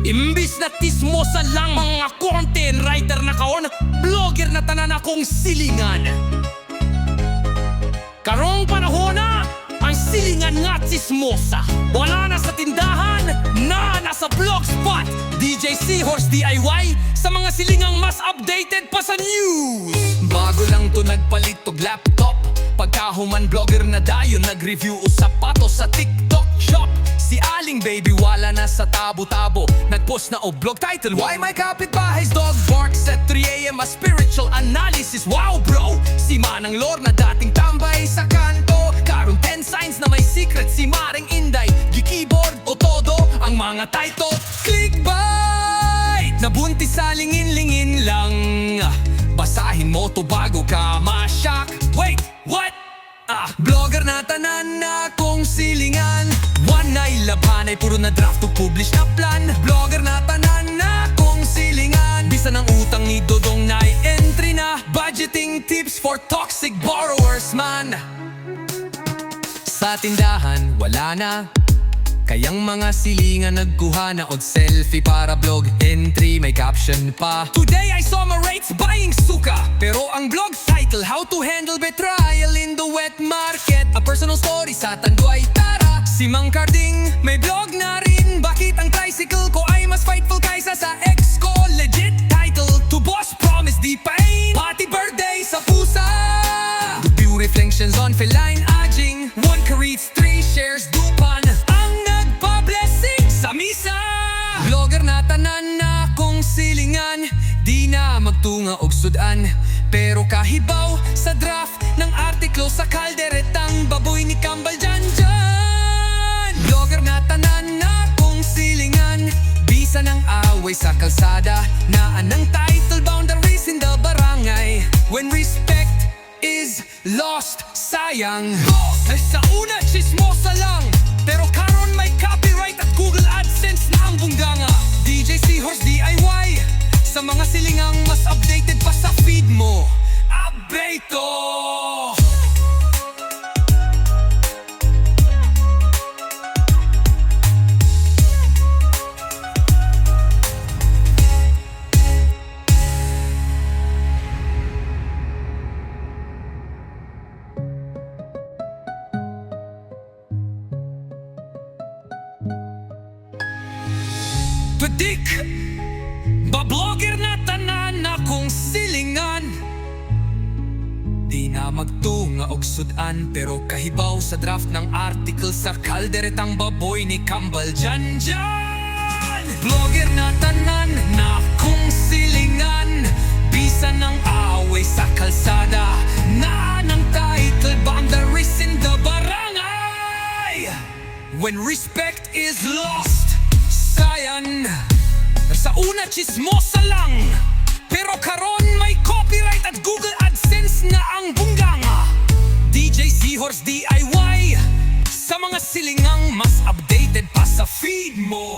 Imbis na tismosa lang mga content writer na kaon, vlogger na tanan akong silingan. Karong panahon na, ang silingan nga tismosa. Wala na sa tindahan, nasa blogspot. DJ Seahorse DIY sa mga silingang mas updated pa sa news. Bago lang to nagpalit og laptop, pagkahuman vlogger na dayon nag-review o sapatos sa TikTok shop. Si Aling Baby wala na sa tabo-tabo, nagpost na o blog title, Why My Kapitbahay's Dog Barks at 3 AM, a spiritual analysis. Wow bro! Si Manang Lord na dating tambay sa kanto, karong 10 signs na may secret. Si Maring Inday, gi-keyboard o todo ang mga title. Clickbait! Nabuntis sa lingin-lingin lang, basahin mo to bago ka ma-shock. Wait, what? Blogger na tanan na kong silingan, one na ilaban ay puro na draft to publish na plan. Blogger na tanan na kong silingan, bisa ng utang ni Dodong na entry na. Budgeting tips for toxic borrowers man. Sa tindahan wala na, kayang mga silingan nagkuha na og selfie para blog entry, may caption pa, Today I saw my rates buying suka. Pero ang blog title, How to Handle Betrayal in the Wet Market, a personal story sa Tanduay Tara. Si Mang Carding may blog na rin, bakit ang tricycle ko ay mas fightful kaysa sa ex ko. Legit title, To Boss Promise Di Pain, Pati Birthday sa Pusa. Review reflections on feline aging, 1 reads 3 shares dupan ang nagpa-blessing sa misa. Vlogger na tanan na kong silingan, di na magtunga og sudan, pero kahibaw sa draft ng artiklo sa kalderetang baboy ni Kambal dyan. Vlogger na tanan na kong silingan, bisa ng away sa kalsada, na anang title, Boundaries in the Barangay. When respect is lost, sayang. Sa una chismosa lang, pero karon may copyright at Google AdSense na ang bungganga. DJ Seahorse DIY sa mga silingang mas updated pa sa feed mo. Update to! Padik! Bablogger na tanan na kong silingan, di na magtunga og sudan, pero kahibaw sa draft ng article sa kalderetang baboy ni Kambal dyan. Blogger na tanan na kong silingan, bisa ng away sa kalsada, na ng title, Boundaries in the Barangay. When respect is lost, sayang. Sa una chismosa lang, pero karon may copyright at Google AdSense na ang bungganga. DJ Seahorse DIY sa mga silingang mas updated pa sa feed mo.